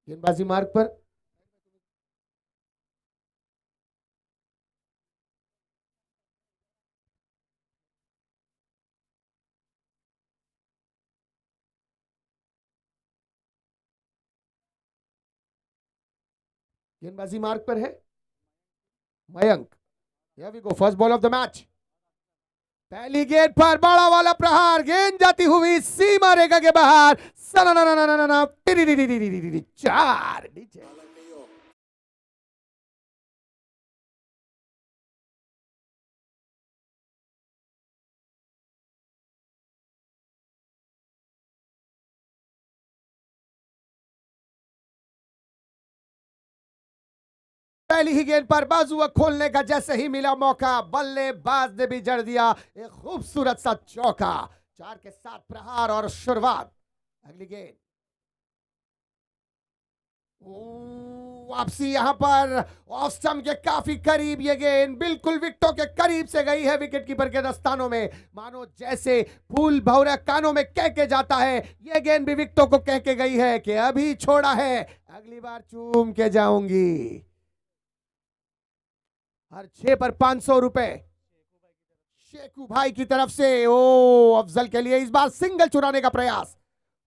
गेंदबाजी मार्ग पर। गेंदबाजी मार्ग पर है। Mayank. Here we go, first ball of the match. पहली गेंद पर बड़ा वाला प्रहार, गेंद जाती हुई सीमा रेखा के बाहर। सनननननननन, टिरिरिरिरिरिरिरिरि, चार नीचे। पहली ही गेंद पर बाजुआ खोलने का जैसे ही मिला मौका, बल्लेबाज ने भी जड़ दिया एक खूबसूरत सा चौका। चार के साथ प्रहार और शुरुआत। अगली गेंद। वापसी यहां पर ऑफ स्टंप के काफी करीब, ये गेंद बिल्कुल विकेटों के करीब से गई है विकेट कीपर के दस्तानों में। मानो जैसे फूल भौरा कानों में कह के जाता है, ये गेंद भी विकेटों को कह के गई है कि अभी छोड़ा है, अगली बार चूम के जाऊंगी। हर 6 पर 500 रुपए शेखू भाई की तरफ से। ओ, अफजल के लिए इस बार सिंगल चुराने का प्रयास।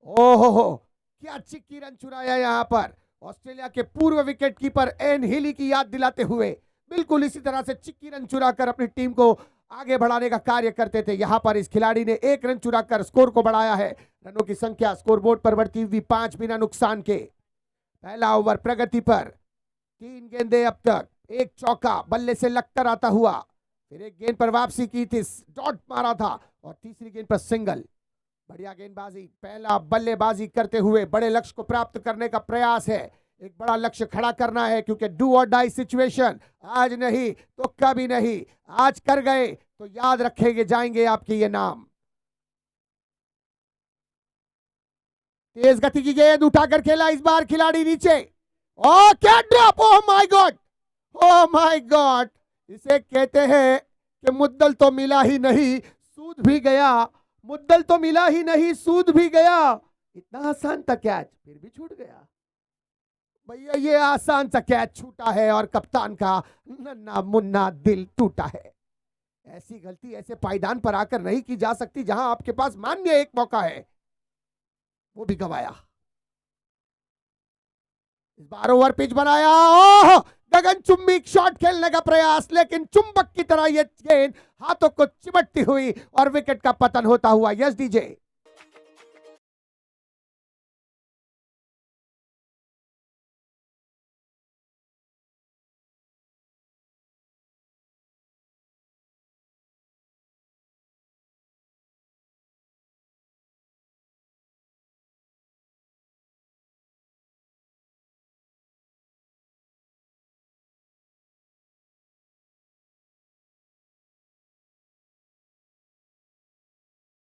ओहो हो, क्या चिक्की रन चुराया यहां पर ऑस्ट्रेलिया के पूर्व विकेट कीपर एन हिली की याद दिलाते हुए। बिल्कुल इसी तरह से चिक्की रन चुराकर अपनी टीम को आगे बढ़ाने का कार्य करते थे। यहां पर इस खिलाड़ी ने 1 रन चुराकर स्कोर को बढ़ाया है। रनों की संख्या स्कोरबोर्ड पर बढ़ती हुई 5 बिना नुकसान के। पहला ओवर प्रगति पर, 3 गेंदें अब तक, एक चौका बल्ले से लगकर आता हुआ, फिर एक गेंद पर वापसी की थी, डॉट मारा था, और तीसरी गेंद पर सिंगल। बढ़िया गेंदबाजी, पहला बल्लेबाजी करते हुए बड़े लक्ष्य को प्राप्त करने का प्रयास है। एक बड़ा लक्ष्य खड़ा करना है क्योंकि डू और डाई सिचुएशन, आज नहीं तो कभी नहीं। आज कर गए तो याद रखेंगे जाएंगे आपके ये नाम। तेज गति की गेंद उठाकर खेला इस बार खिलाड़ी नीचे। ओ क्या drop, oh my God, oh my God. इसे कहते हैं कि मुद्दल तो मिला ही नहीं, सूद भी गया। मुद्दल तो मिला ही नहीं, सूद भी गया। इतना आसान था कैच, फिर भी छूट गया। भैया ये आसान सा कैच छूटा है और कप्तान का नन्ना मुन्ना दिल टूटा है। ऐसी गलती ऐसे पायदान पर आकर नहीं की जा सकती जहां आपके पास मान्य एक मौका है, वो भी गवाया। इस बार ओवर पिच बनाया, ओह गगन चुंबी शॉट खेलने का प्रयास, लेकिन चुंबक की तरह यह गेंद हाथों को चिमटती हुई और विकेट का पतन होता हुआ। Yes DJ.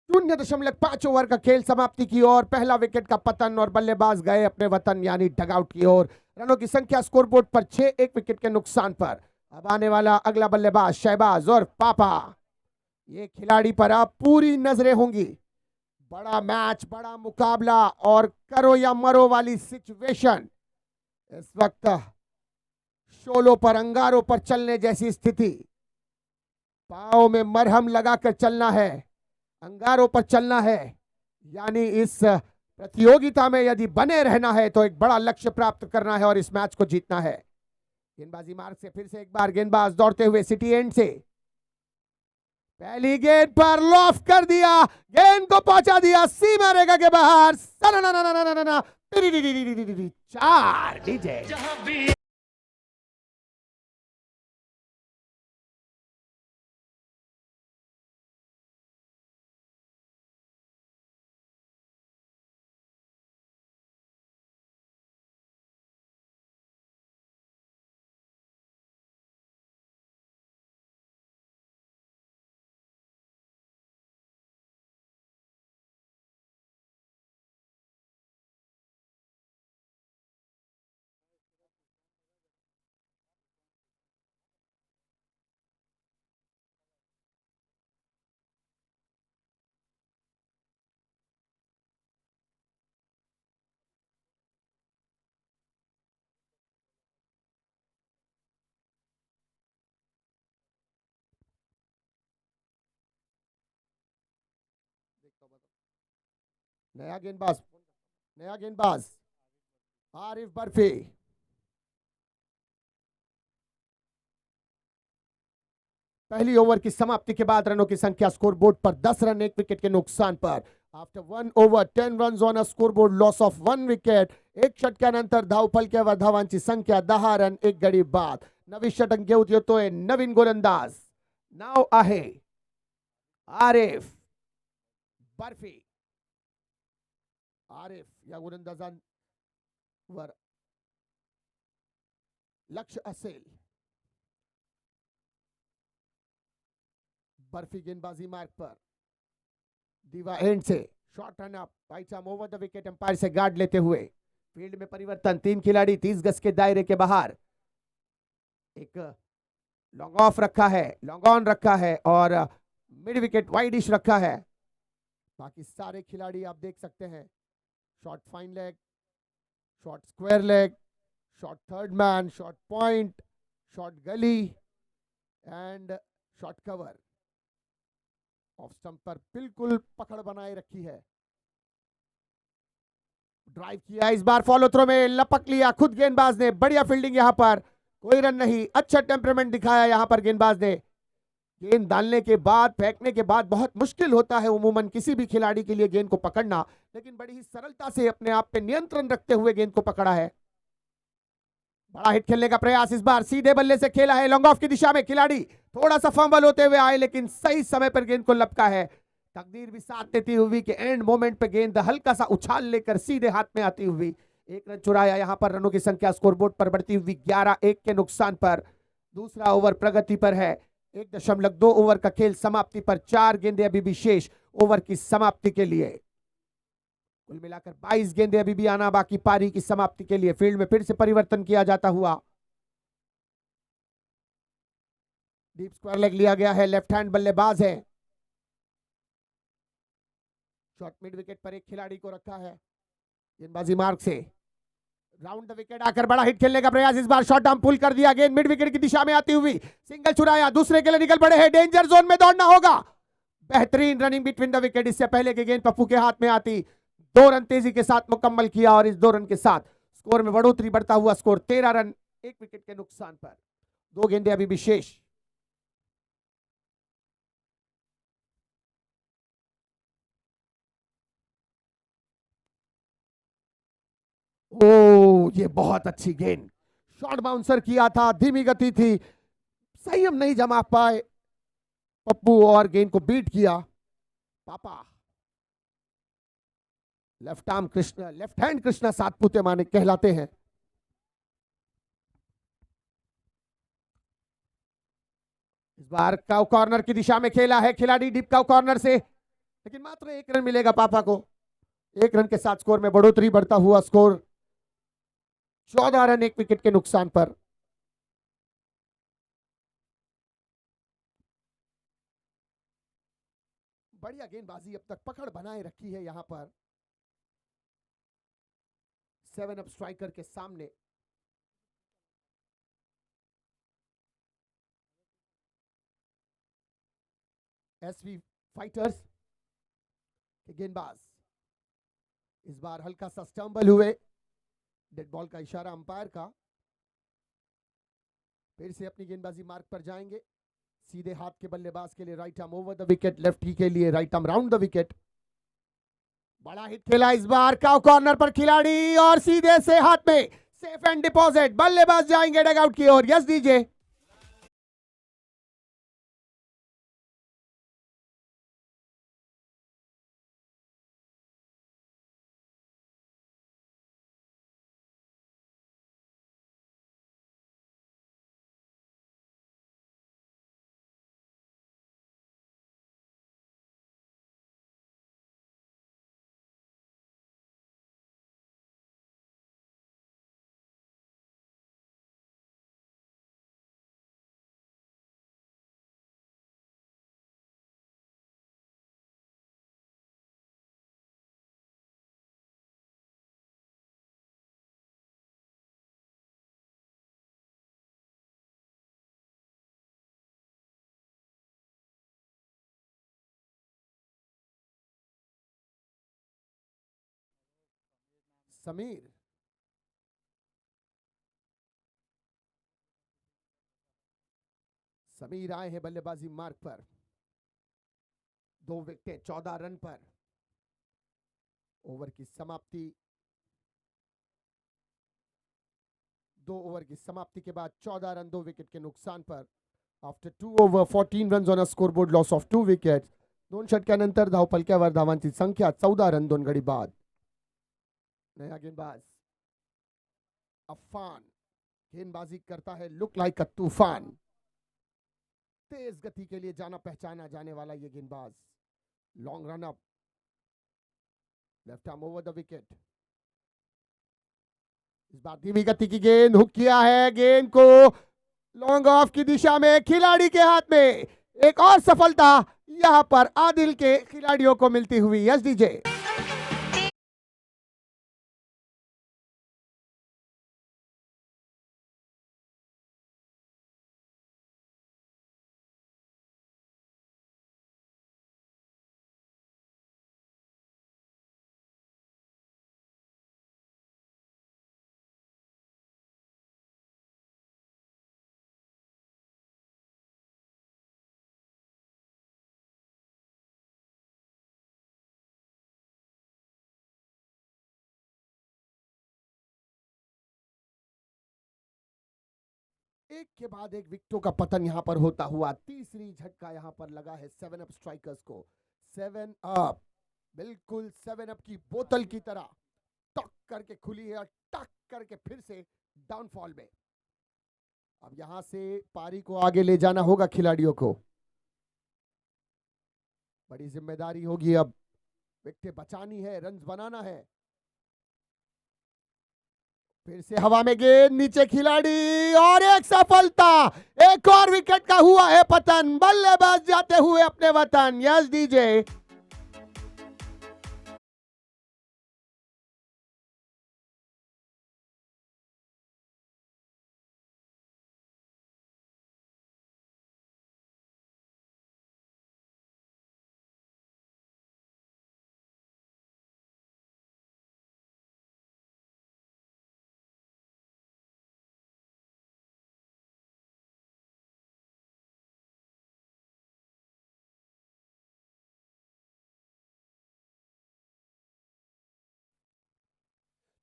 शून्य दशमलव 5 ओवर का खेल समाप्ति की ओर, पहला विकेट का पतन और बल्लेबाज गए अपने वतन यानी डगआउट की ओर। रनों की संख्या स्कोरबोर्ड पर 6, 1 विकेट के नुकसान पर। अब आने वाला अगला बल्लेबाज शहबाज और पापा, ये खिलाड़ी पर अब पूरी नजरें होंगी। बड़ा मैच, बड़ा मुकाबला और करो या मरो वाली सिचुएशन। इस वक्त शोलों पर, अंगारों पर चलने जैसी स्थिति। पाँव में मरहम लगाकर चलना है, अंगारों पर चलना है, यानी इस प्रतियोगिता में यदि बने रहना है तो एक बड़ा लक्ष्य प्राप्त करना है और इस मैच को जीतना है। गेंदबाजी मार्ग से फिर से एक बार गेंदबाज दौड़ते हुए सिटी एंड से। पहली गेंद पर लॉफ कर दिया, गेंद को पहुंचा दिया सीमा रेखा के बाहर। चार डीजे। नया गेंदबाज, नया गेंदबाज आरिफ बर्फी। पहली ओवर की समाप्ति के बाद रनों की संख्या स्कोर बोर्ड पर 10 रन, 1 विकेट के नुकसान पर। After 1 over 10 runs on a scoreboard, loss of 1 wicket. एक षटकानंतर धावफलक्यावर धावांची संख्या 10 रन, 1 गडी बाद। नवी षटक घेऊन येतोय नवीन गोलंदाज, नाव आहे आरिफ बर्फी। आरिफ या गोलंदाजांवर लक्ष असेल। बर्फी गेंदबाजी मार्ग पर, दीवा एंड से short run up, right arm over the wicket, umpire से गार्ड लेते हुए। फील्ड में परिवर्तन, 3 खिलाड़ी 30 गज के दायरे के बाहर। एक लॉन्ग ऑफ रखा है, लॉन्ग ऑन रखा है और मिड विकेट वाइडिश रखा है। बाकी सारे खिलाड़ी आप देख सकते हैं, short fine leg, short square leg, short third man, short point, short gully and short cover. Off stump पर बिल्कुल पकड़ बनाए रखी है। ड्राइव किया, इस बार फॉलो थ्रो में लपक लिया खुद गेंदबाज ने। बढ़िया फील्डिंग यहां पर, कोई रन नहीं। अच्छा टेम्परामेंट दिखाया यहां पर गेंदबाज ने। गेंद डालने के बाद, फेंकने के बाद बहुत मुश्किल होता है उमूमन किसी भी खिलाड़ी के लिए गेंद को पकड़ना, लेकिन बड़ी ही सरलता से अपने आप पे नियंत्रण रखते हुए गेंद को पकड़ा है। बड़ा हिट खेलने का प्रयास, इस बार सीधे बल्ले से खेला है लॉन्ग ऑफ की दिशा में। खिलाड़ी थोड़ा सा फंबल होते हुए आए, लेकिन सही समय पर गेंद को लपका है। तकदीर भी साथ देती हुई कि एंड मोमेंट पे गेंद हल्का सा उछाल लेकर सीधे हाथ में आती हुई 1 रन चुराया। यहां पर रनों की संख्या स्कोरबोर्ड पर बढ़ती हुई 11-1 के नुकसान पर। दूसरा ओवर प्रगति पर है। 1.2 ओवर का खेल समाप्ति पर, 4 गेंदें अभी भी शेष ओवर की समाप्ति के लिए। कुल मिलाकर 22 गेंदें अभी भी आना बाकी पारी की समाप्ति के लिए। फील्ड में फिर से परिवर्तन किया जाता हुआ। डीप स्क्वायर लेग लिया गया है, लेफ्ट हैंड बल्लेबाज है। शॉर्ट मिड विकेट पर एक खिलाड़ी को रखा है गेंदबाजी मार्ग से। राउंड द विकेट आकर बड़ा हिट खेलने का प्रयास, इस बार शॉर्ट आर्म पुल कर दिया। गेंद मिड विकेट की दिशा में आती हुई सिंगल चुराया, दूसरे के लिए निकल पड़े हैं। डेंजर जोन में दौड़ना होगा। बेहतरीन रनिंग बिटवीन द विकेट, इससे पहले कि गेंद पप्पू के हाथ में आती। 2 रन तेजी के साथ मुकम्मल किया और इस 2 रन के साथ स्कोर में बढ़ोतरी, बढ़ता हुआ स्कोर 13 रन 1 विकेट के नुकसान पर। 2 गेंदें अभी भी शेष। ओ, ये बहुत अच्छी गेंद, शॉर्ट बाउंसर किया था, धीमी गति थी, संयम नहीं जमा पाए पप्पू और गेंद को बीट किया। पापा left arm Krishna, left hand Krishna Satpute माने कहलाते हैं। इस बार काउ कॉर्नर की दिशा में खेला है खिलाड़ी, डीप काउ कॉर्नर से, लेकिन मात्र 1 रन मिलेगा पापा को। 1 रन के साथ स्कोर में बढ़ोतरी, बढ़ता हुआ स्कोर 14 रन 1 विकेट के नुकसान पर। बढ़िया गेंदबाजी, अब तक पकड़ बनाए रखी है यहां पर 7 अप स्ट्राइकर के सामने। एसवी फाइटर्स के गेंदबाज इस बार हल्का सा स्टंबल हुए, डेड बॉल का इशारा अंपायर का। फिर से अपनी गेंदबाजी मार्ग पर जाएंगे। सीधे हाथ के बल्लेबाज के लिए right arm over the wicket, lefty के लिए right arm round the wicket. बड़ा हिट खेला इस बार, काउ कॉर्नर पर खिलाड़ी और सीधे से हाथ में, सेफ एंड डिपॉजिट। बल्लेबाज जाएंगे डगआउट की ओर। Yes DJ. समीर, समीर आए हैं बल्लेबाजी मार्ग पर। 2 विकेट 14 रन पर। ओवर की समाप्ति, 2 ओवर की समाप्ति के बाद 14 रन 2 विकेट के नुकसान पर। After 2 over 14 runs on a scoreboard loss of 2 wickets. 2 षटकानंतर धावपलक्यावर धावांची संख्या 14 रन 2 गडी बाद। नया गेंदबाज अफान गेंदबाजी करता है, लुक लाइक अ तूफान। तेज गति के लिए जाना पहचाना जाने वाला ये गेंदबाज। Long run up, left arm over the wicket. इस बार धीमी गति की गेंद, हुक किया है गेंद को लॉन्ग ऑफ की दिशा में, खिलाड़ी के हाथ में। एक और सफलता यहां पर आदिल के खिलाड़ियों को मिलती हुई। Yes DJ. एक के बाद एक विकेटों का पतन यहां पर होता हुआ। तीसरी झटका यहां पर लगा है 7 अप स्ट्राइकर्स को। 7 अप, बिल्कुल 7 अप की बोतल की तरह टक करके खुली है और टक करके फिर से डाउनफॉल में। अब यहां से पारी को आगे ले जाना होगा खिलाड़ियों को। बड़ी जिम्मेदारी होगी अब, विकेटें बचानी है, रन बनाना है। फिर से हवा में गेंद, नीचे खिलाड़ी और एक सफलता। एक और विकेट का हुआ है पतन, बल्लेबाज जाते हुए अपने वतन। Yes DJ.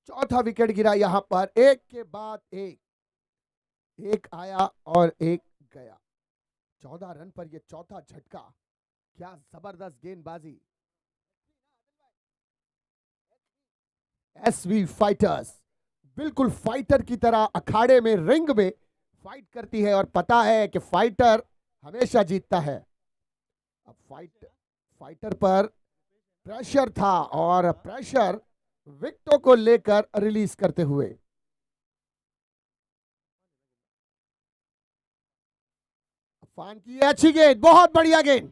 चौथा विकेट गिरा यहां पर, एक के बाद एक, एक आया और एक गया। 14 रन पर यह चौथा झटका। क्या जबरदस्त गेंदबाजी। एसवी फाइटर्स बिल्कुल फाइटर की तरह अखाड़े में, रिंग में फाइट करती है और पता है कि फाइटर हमेशा जीतता है। अब फाइटर पर प्रेशर था और प्रेशर विकेटों को लेकर रिलीज करते हुए। अफान की अच्छी गेंद, बहुत बढ़िया गेंद,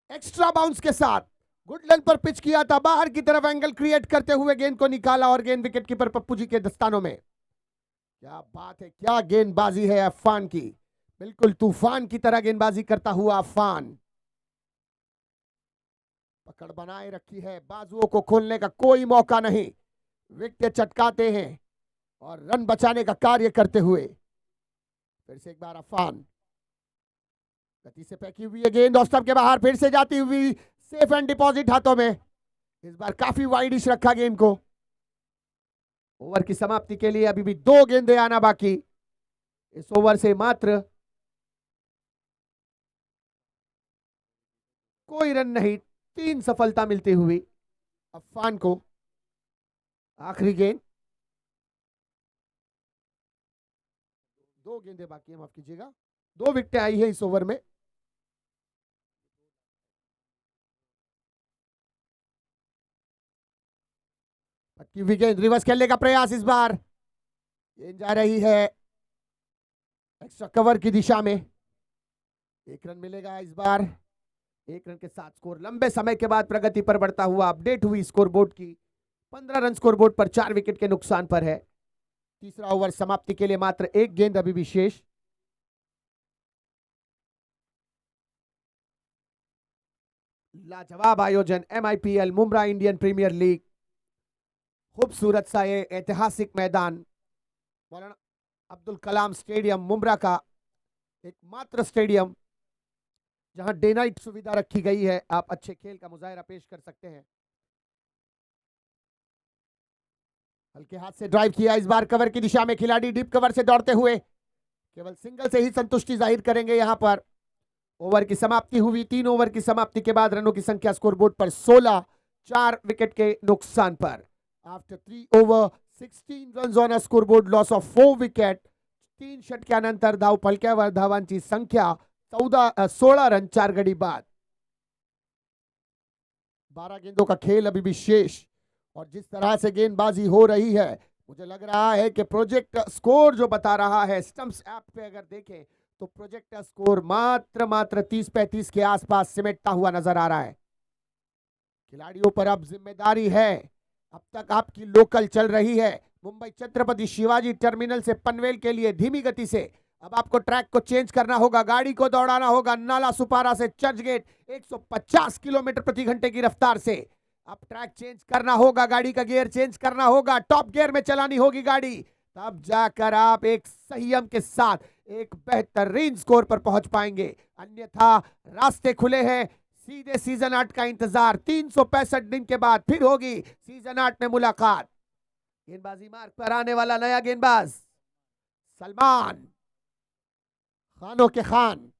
एक्स्ट्रा बाउंस के साथ गुडलन पर पिच किया था, बाहर की तरफ एंगल क्रिएट करते हुए गेंद को निकाला और गेंद विकेट कीपर पप्पू जी के दस्तानों में। क्या बात है, क्या गेंदबाजी है अफान की। बिल्कुल तूफान की तरह गेंदबाजी करता हुआ अफान। पकड़ बनाए रखी है, बाजुओं को खोलने का कोई मौका नहीं। विकेट चटकाते हैं और रन बचाने का कार्य करते हुए। फिर से एक बार अफान, गति से फेंकी हुई है गेंद, स्टंप के बाहर फिर से जाती हुई, सेफ एंड डिपॉजिट हाथों में। इस बार काफी वाइडिश रखा गेंद को। ओवर की समाप्ति के लिए अभी भी 2 गेंदें आना बाकी। इस ओवर से मात्र कोई रन नहीं, 3 सफलता मिलती हुई अफान को। आखिरी गेंद, 2 गेंदें बाकी है, माफ कीजिएगा। 2 विकेटें आई है इस ओवर में। गेंद, रिवर्स खेलने का प्रयास, इस बार गेंद जा रही है एक्स्ट्रा कवर की दिशा में। 1 रन मिलेगा इस बार। 1 रन के साथ स्कोर लंबे समय के बाद प्रगति पर बढ़ता हुआ अपडेट हुई स्कोरबोर्ड की। 15 रन स्कोरबोर्ड पर, 4 विकेट के नुकसान पर है। तीसरा ओवर समाप्ति के लिए मात्र 1 गेंद अभी भी शेष। लाजवाब आयोजन, MIPL Mumbra Indian premier league खूबसूरत सा ये ऐतिहासिक मैदान, मौलाना अब्दुल कलाम स्टेडियम मुंब्रा का एकमात्र स्टेडियम जहां डे नाइट सुविधा रखी गई है। आप अच्छे खेल का मुजाहरा पेश कर सकते हैं। हल्के हाथ से ड्राइव किया, इस बार कवर की दिशा में खिलाड़ी डीप कवर से दौड़ते हुए केवल सिंगल से ही संतुष्टि जाहिर करेंगे। यहां पर ओवर की समाप्ति हुई। 3 ओवर की समाप्ति के बाद रनों की संख्या स्कोरबोर्ड पर 16, 4 विकेट के नुकसान पर। After 3 over 16 runs on a scoreboard loss of 4 wicket. 3 षटकानंतर धावफलक्यावर धावांची संख्या 16 रन 4 गडी बाद। 12 गेंदों का खेल अभी भी शेष, और जिस तरह से गेंदबाजी हो रही है मुझे लग रहा है कि प्रोजेक्ट स्कोर जो बता रहा है स्टम्प्स ऐप पे अगर देखें तो प्रोजेक्ट स्कोर मात्र 30-35 के आसपास सिमटता हुआ नजर आ रहा है। खिलाड़ियों पर अब जिम्मेदारी है। अब तक आपकी लोकल चल रही है मुंबई छत्रपति शिवाजी टर्मिनल से पनवेल के लिए धीमी गति से। अब आपको ट्रैक को चेंज करना होगा, गाड़ी को दौड़ाना होगा नाला सुपारा से चर्च गेट 150 किलोमीटर प्रति घंटे की रफ्तार से। अब ट्रैक चेंज करना होगा, गाड़ी का गियर चेंज करना होगा, टॉप गियर में चलानी होगी गाड़ी, तब जाकर आप एक संयम के साथ एक बेहतरीन स्कोर पर पहुंच पाएंगे। अन्यथा रास्ते खुले हैं। सीधे सीजन 8 का इंतजार 365 दिन के बाद फिर होगी सीजन 8 में मुलाकात। गेंदबाजी मार्ग पर आने वाला नया गेंदबाज सलमान, खानों के खान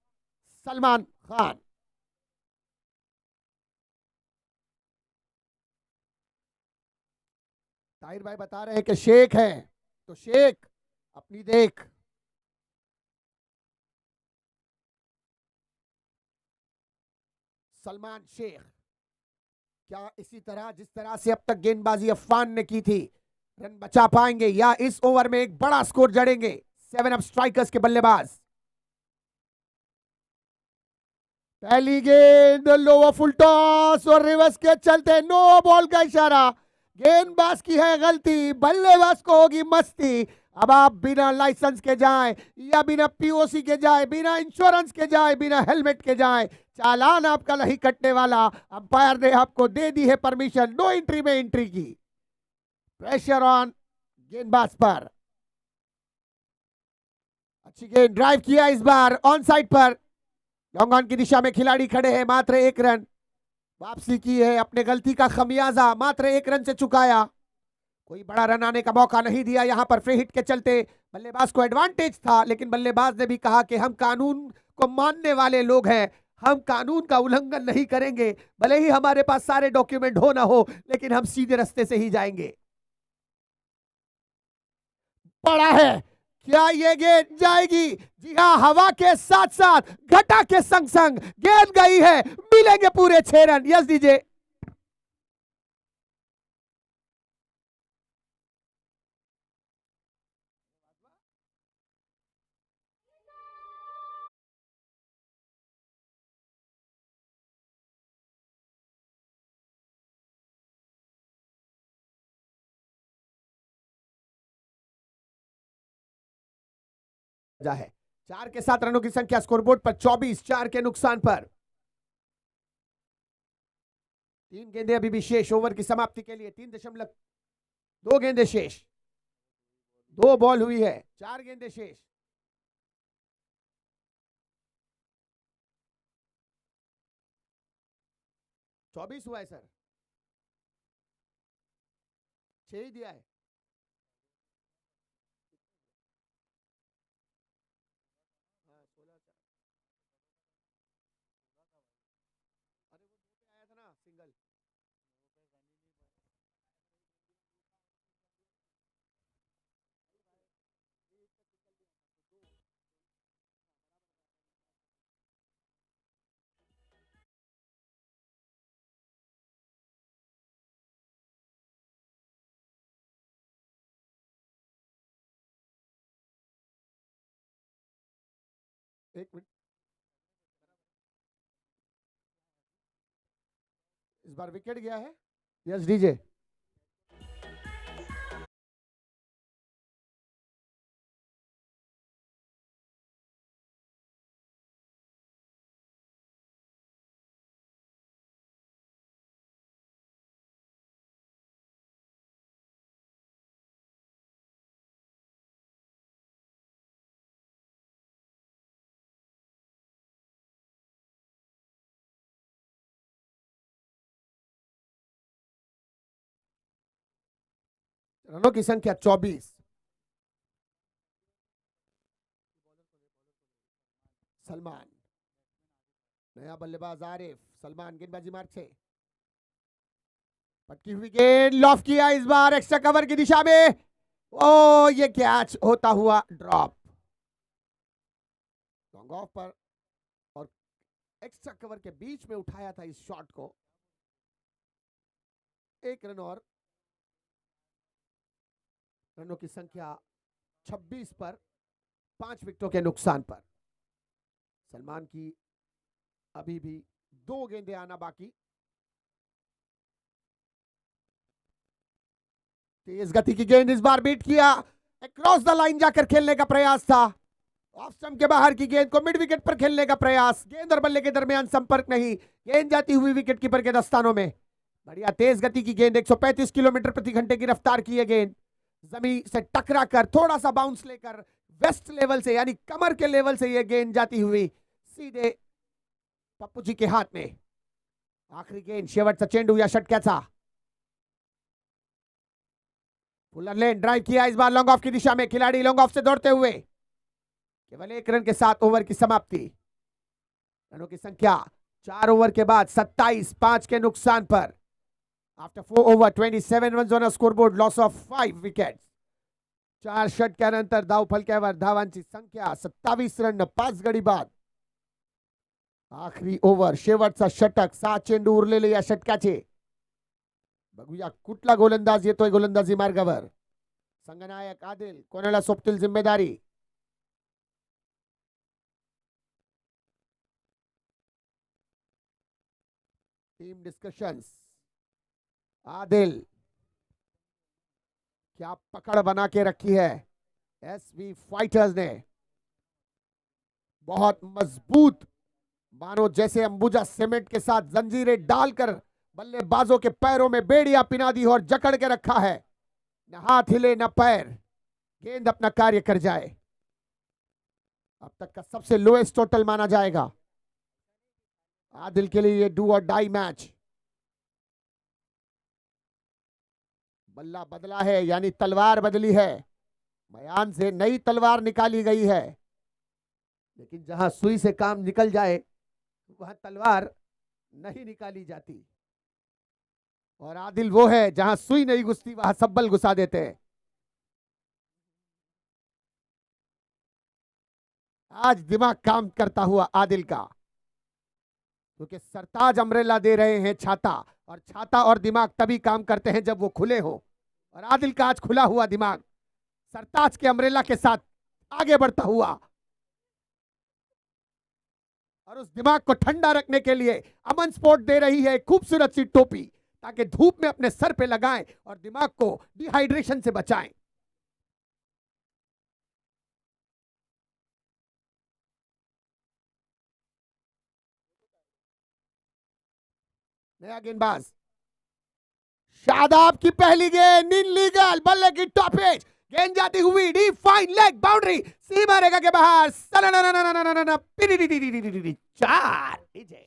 सलमान खान। ताहिर भाई बता रहे हैं कि शेख है, तो शेख अपनी देख। सलमान शेख, क्या इसी तरह जिस तरह से अब तक गेंदबाजी अफान ने की थी रन बचा पाएंगे, या इस ओवर में एक बड़ा स्कोर जड़ेंगे 7 अप स्ट्राइकर्स के बल्लेबाज। पहली गेंद लोअर फुल टॉस और रिवर्स के चलते नो बॉल का इशारा। गेंदबाज की है गलती, बल्लेबाज को होगी मस्ती। अब आप बिना लाइसेंस के जाएं या बिना पीओसी के जाएं, बिना इंश्योरेंस के जाएं, बिना हेलमेट के जाएं, चालान आपका नहीं कटने वाला। अंपायर ने आपको दे दी है परमिशन नो एंट्री में एंट्री की। प्रेशर ऑन गेंदबाज पर। अच्छी गेंद ड्राइव किया, इस बार ऑन साइड पर। लॉन्ग ऑन की दिशा में खिलाड़ी खड़े हैं, मात्र 1 रन वापसी की है, अपने गलती का खमियाजा मात्र 1 रन से चुकाया। कोई बड़ा रन आने का मौका नहीं दिया यहां पर। फ्री हिट के चलते बल्लेबाज को एडवांटेज था, लेकिन बल्लेबाज ने भी कहा कि हम कानून को मानने वाले लोग हैं, हम कानून का उल्लंघन नहीं करेंगे, भले ही हमारे पास सारे डॉक्यूमेंट हो ना हो, लेकिन हम सीधे रास्ते से ही जाएंगे। पड़ा है, क्या ये गेंद जाएगी? जी हाँ, हवा के साथ साथ घटा के संग संग गेंद गई है। मिलेंगे पूरे 6 रन। यस दीजिए। है 4 के साथ रनों की संख्या स्कोरबोर्ड पर 24, 4 के नुकसान पर। 3 गेंदें अभी भी शेष ओवर की समाप्ति के लिए। 3.2 गेंदें शेष, 2 बॉल हुई है, 4 गेंदें शेष। 24 हुआ है सर, 6 ही दिया है। हाँ, 16 अरे वो आया था ना सिंगल। एक मिनट, इस बार विकेट गया है। Yes DJ. रनों की संख्या 24। सलमान, नया बल्लेबाज आरिफ, सलमान गेंदबाजी मार्ग से पटकी हुई गेंद लॉफ किया, इस बार एक्स्ट्रा कवर की दिशा में। ओ ये कैच होता हुआ ड्रॉप लॉन्ग ऑफ पर, और एक्स्ट्रा कवर के बीच में उठाया था इस शॉट को। 1 रन और रनों की संख्या 26 पर 5 विकेटों के नुकसान पर। सलमान की अभी भी 2 गेंदें आना बाकी। तेज गति की गेंद इस बार बीट किया, क्रॉस द लाइन जाकर खेलने का प्रयास था। ऑफ स्टंप के बाहर की गेंद को मिड विकेट पर खेलने का प्रयास, गेंद और बल्ले के दरमियान संपर्क नहीं, गेंद जाती हुई विकेट कीपर के दस्तानों में। बढ़िया तेज गति की गेंद, 135 किलोमीटर प्रति घंटे की रफ्तार की यह गेंद जमीन से टकरा कर थोड़ा सा बाउंस लेकर वेस्ट लेवल से यानी कमर के लेवल से यह गेंद जाती हुई सीधे पप्पू जी के हाथ में। आखिरी गेंद, शेवटचा चेंडू या षटक्याचा। फुलर लेन ड्राइव किया, इस बार लॉन्ग ऑफ की दिशा में, खिलाड़ी लॉन्ग ऑफ से दौड़ते हुए। केवल 1 रन के साथ ओवर की समाप्ति। रनों की संख्या 4 ओवर के बाद 27, 5 के नुकसान पर। After 4 over 27 runs on a scoreboard, loss of 5 wickets. 4 षटक्यानंतर धाव फलक्यावर धावांची संख्या 27 रन 5 गडी बाद। आखरी ओव्हर, शेवटचा षटक, 6 चेंडू उरलेले या षटकाचे। बघूया कुठला गोलंदाज येतोय गोलंदाजी मार्गावर। संघनायक आदिल, कोणाला सोपतील जिम्मेदारी। Team discussions. आदिल, क्या पकड़ बना के रखी है एसवी फाइटर्स ने। बहुत मजबूत, मानो जैसे अंबुजा सीमेंट के साथ जंजीरें डालकर बल्लेबाजों के पैरों में बेड़ियां पिना दी और जकड़ के रखा है। न हाथ हिले न पैर, गेंद अपना कार्य कर जाए। अब तक का सबसे लोएस्ट टोटल माना जाएगा आदिल के लिए ये डू और डाई मैच। बल्ला बदला है यानी तलवार बदली है, बयान से नई तलवार निकाली गई है, लेकिन जहां सुई से काम निकल जाए वहां तलवार नहीं निकाली जाती। और आदिल वो है जहां सुई नहीं घुसती वहां सब्बल घुसा देते हैं। आज दिमाग काम करता हुआ आदिल का, क्योंकि सरताज अमरेला दे रहे हैं छाता, और छाता और दिमाग तभी काम करते हैं जब वो खुले हो, और आदिल का आज खुला हुआ दिमाग सरताज के अमरेला के साथ आगे बढ़ता हुआ। और उस दिमाग को ठंडा रखने के लिए अमन स्पोर्ट दे रही है खूबसूरत सी टोपी, ताकि धूप में अपने सर पे लगाएं और दिमाग को डिहाइड्रेशन से बचाएं। नया गेंदबाज शादाब की पहली गेंद इनलीगल, बल्ले की टॉप एज, गेंद जाती हुई डीप फाइन लेग बाउंड्री, सीमा रेखा के बाहर, 4 डीजे।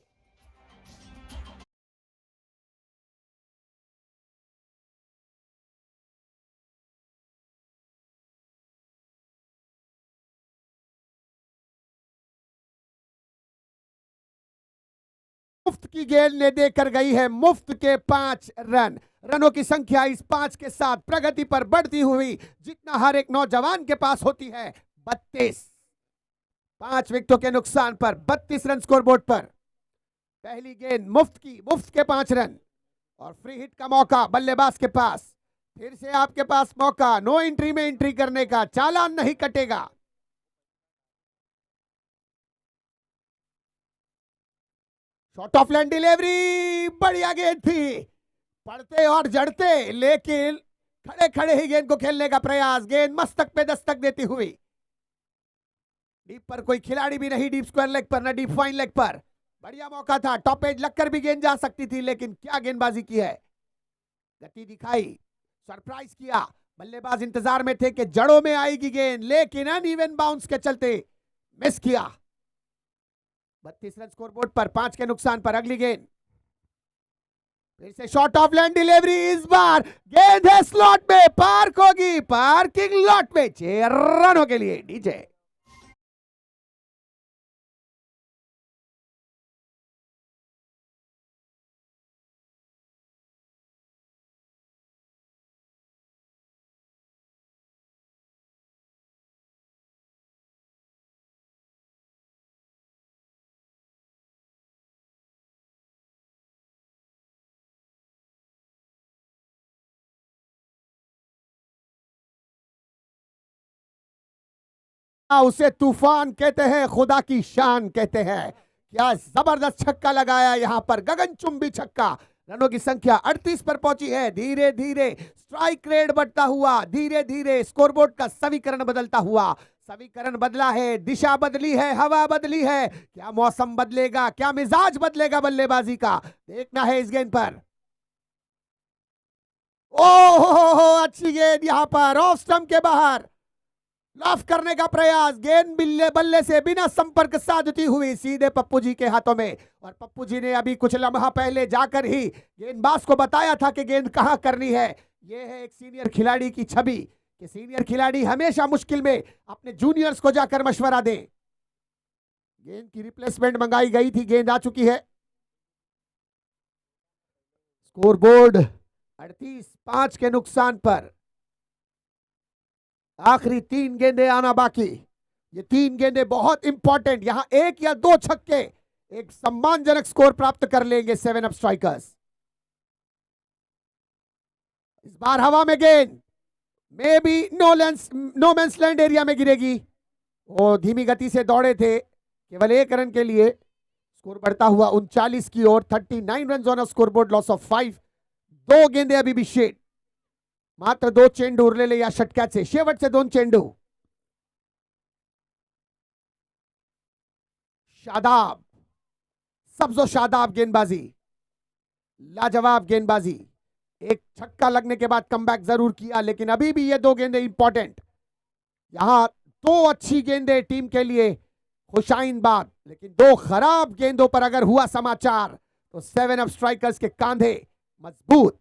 मुफ्त की गेंद ने देकर गई है मुफ्त के 5 रन। रनों की संख्या इस 5 के साथ प्रगति पर बढ़ती हुई, जितना हर एक नौजवान के पास होती है, 32। 5 विकेटों के नुकसान पर 32 रन स्कोरबोर्ड पर। पहली गेंद मुफ्त की, मुफ्त के 5 रन, और फ्री हिट का मौका बल्लेबाज के पास। फिर से आपके पास मौका नो एंट्री में एंट्री करने का, चालान नहीं कटेगा। शॉर्ट ऑफ लैंड डिलीवरी, बढ़िया गेंद थी, पड़ते और जड़ते, लेकिन खड़े खड़े ही गेंद को खेलने का प्रयास, गेंद मस्तक पे दस्तक देती हुई। डीप पर कोई खिलाड़ी भी नहीं, डीप स्क्वायर लेग पर, ना डीप फाइन लेग पर। बढ़िया मौका था, टॉप एज लगकर भी गेंद जा सकती थी, लेकिन क्या गेंदबाजी की है, गति दिखाई, सरप्राइज किया। बल्लेबाज इंतजार में थे कि जड़ों में आएगी गेंद, लेकिन अनइवन बाउंस के चलते मिस किया। 32 रन स्कोरबोर्ड पर 5 के नुकसान पर। अगली गेंद फिर से शॉर्ट ऑफ लैंड डिलीवरी, इस बार गेंद है स्लॉट में, पार्क होगी, पार्किंग लॉट में 6 रनों के लिए नीचे। उसे तूफान कहते हैं, खुदा की शान कहते हैं। क्या जबरदस्त छक्का लगाया यहां पर, गगनचुंबी छक्का। रनों की संख्या 38 पर पहुंची है। धीरे धीरे स्ट्राइक रेट बढ़ता हुआ, धीरे धीरे स्कोरबोर्ड का समीकरण बदलता हुआ। समीकरण बदला है, दिशा बदली है, हवा बदली है। क्या मौसम बदलेगा, क्या मिजाज बदलेगा बल्लेबाजी का, देखना है इस गेंद पर। ओहो, अच्छी गेंद यहां पर ऑफ स्टंप के बाहर, लाफ करने का प्रयास। गेंद बिल्ले बल्ले से बिना संपर्क साधती हुई सीधे पप्पू जी के हाथों में। और पप्पू जी ने अभी कुछ लम्हा पहले जाकर ही गेंदबाज को बताया था कि गेंद कहां करनी है। यह है एक सीनियर खिलाड़ी की छवि कि सीनियर खिलाड़ी हमेशा मुश्किल में अपने जूनियर्स को जाकर मशवरा दें। गेंद की रिप्लेसमेंट मंगाई गई थी, गेंद आ चुकी है। स्कोरबोर्ड 38-5 के नुकसान पर। आखिरी 3 गेंदें आना बाकी। ये 3 गेंदें बहुत इंपॉर्टेंट, यहां 1 या 2 छक्के एक सम्मानजनक स्कोर प्राप्त कर लेंगे 7 अप स्ट्राइकर्स। इस बार हवा में गेंद, maybe no man's land area में गिरेगी। वो धीमी गति से दौड़े थे, केवल 1 रन के लिए। स्कोर बढ़ता हुआ 39 की ओर। 39 run on scoreboard, loss of 5। 2 गेंदें अभी भी शेड, मात्र 2 चेंडू उरलेले या षटक्याचे, शेवटचे 2 चेंडू। शादाब, सब्जो शादाब गेंदबाजी, लाजवाब गेंदबाजी। एक छक्का लगने के बाद कमबैक जरूर किया, लेकिन अभी भी ये 2 गेंदें इंपॉर्टेंट। यहां 2 अच्छी गेंदें टीम के लिए खुशाइन बात, लेकिन 2 खराब गेंदों पर अगर हुआ समाचार तो 7 अप स्ट्राइकर्स के कांधे मजबूत।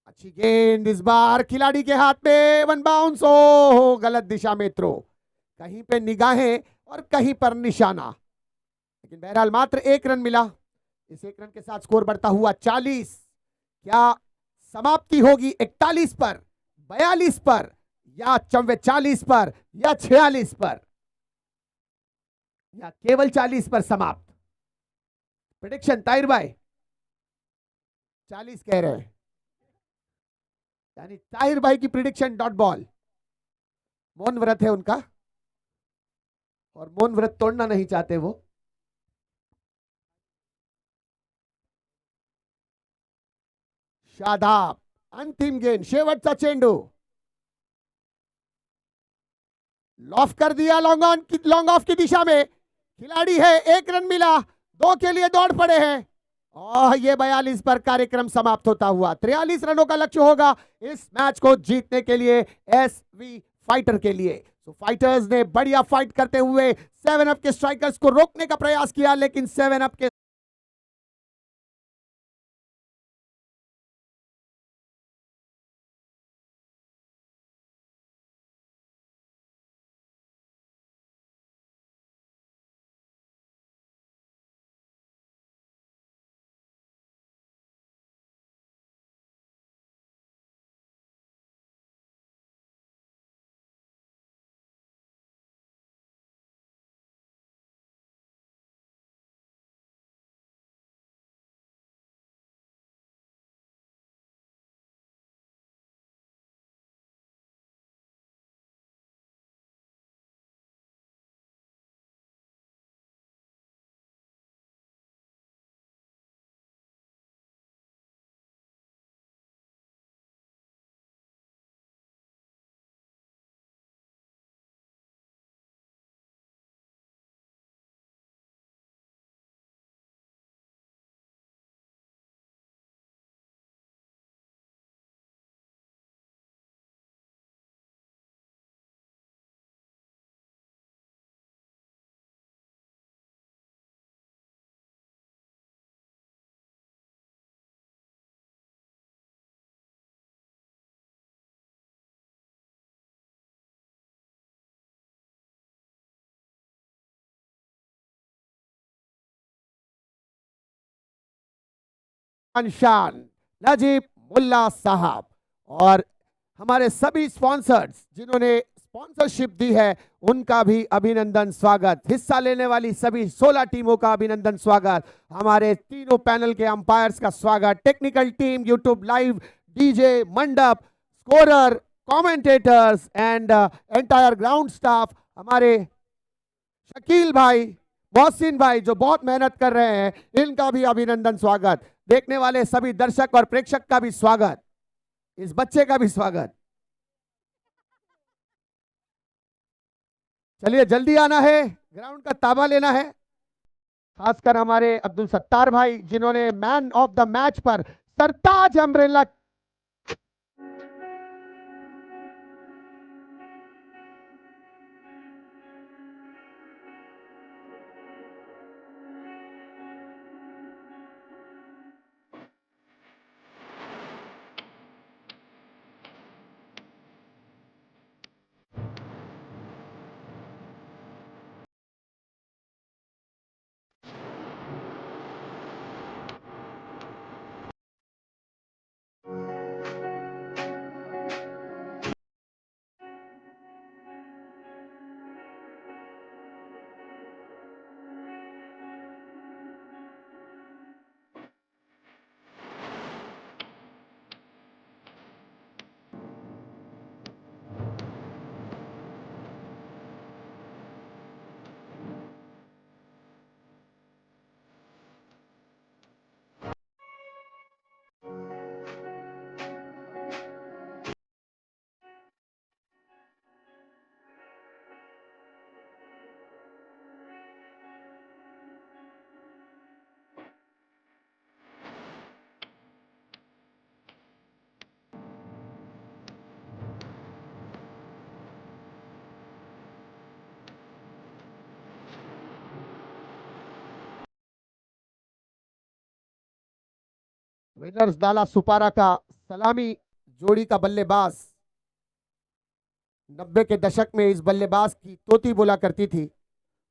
अच्छी गेंद इस बार खिलाड़ी के हाथ में, वन बाउंस। ओ गलत दिशा में थ्रो, कहीं पे निगाहें और कहीं पर निशाना, लेकिन बहरहाल मात्र 1 रन मिला। इस 1 रन के साथ स्कोर बढ़ता हुआ 40। क्या समाप्ति होगी 41 पर, 42 पर, या 44 पर, या 46 पर, या केवल 40 पर समाप्त? प्रेडिक्शन ताहिर भाई? 40 कह रहे हैं, यानी ताहिर भाई की प्रिडिक्शन डॉट बॉल। मौन व्रत है उनका, और मौन व्रत तोड़ना नहीं चाहते वो। शादाब, अंतिम गेंद, शेवटचा चेंडू, लॉफ कर दिया लॉन्ग ऑफ की दिशा में। खिलाड़ी है, 1 रन मिला, 2 के लिए दौड़ पड़े हैं। और ये 42 पर कार्यक्रम समाप्त होता हुआ। 43 रनों का लक्ष्य होगा इस मैच को जीतने के लिए एसवी फाइटर के लिए। तो फाइटर्स ने बढ़िया फाइट करते हुए 7 अप के स्ट्राइकर्स को रोकने का प्रयास किया, लेकिन 7 अप के शान नजीब मुल्ला साहब और हमारे सभी स्पॉन्सर्स जिन्होंने स्पॉन्सरशिप दी है उनका भी अभिनंदन स्वागत। हिस्सा लेने वाली सभी 16 टीमों का अभिनंदन स्वागत। हमारे तीनों पैनल के अंपायर्स का स्वागत। Technical team, YouTube live, DJ, मंडप, scorer, commentators and entire ground staff, हमारे शकील भाई, मोहसिन भाई जो बहुत मेहनत कर रहे हैं, इनका भी अभिनंदन स्वागत। देखने वाले सभी दर्शक और प्रेक्षक का भी स्वागत। इस बच्चे का भी स्वागत। चलिए जल्दी आना है, ग्राउंड का ताबा लेना है। खासकर हमारे अब्दुल सत्तार भाई जिन्होंने मैन ऑफ द मैच पर सरताज अम्ब्रेला विनर्स दाला सुपारा का सलामी जोड़ी का बल्लेबाज 90 के दशक में इस बल्लेबाज की तोती बोला करती थी।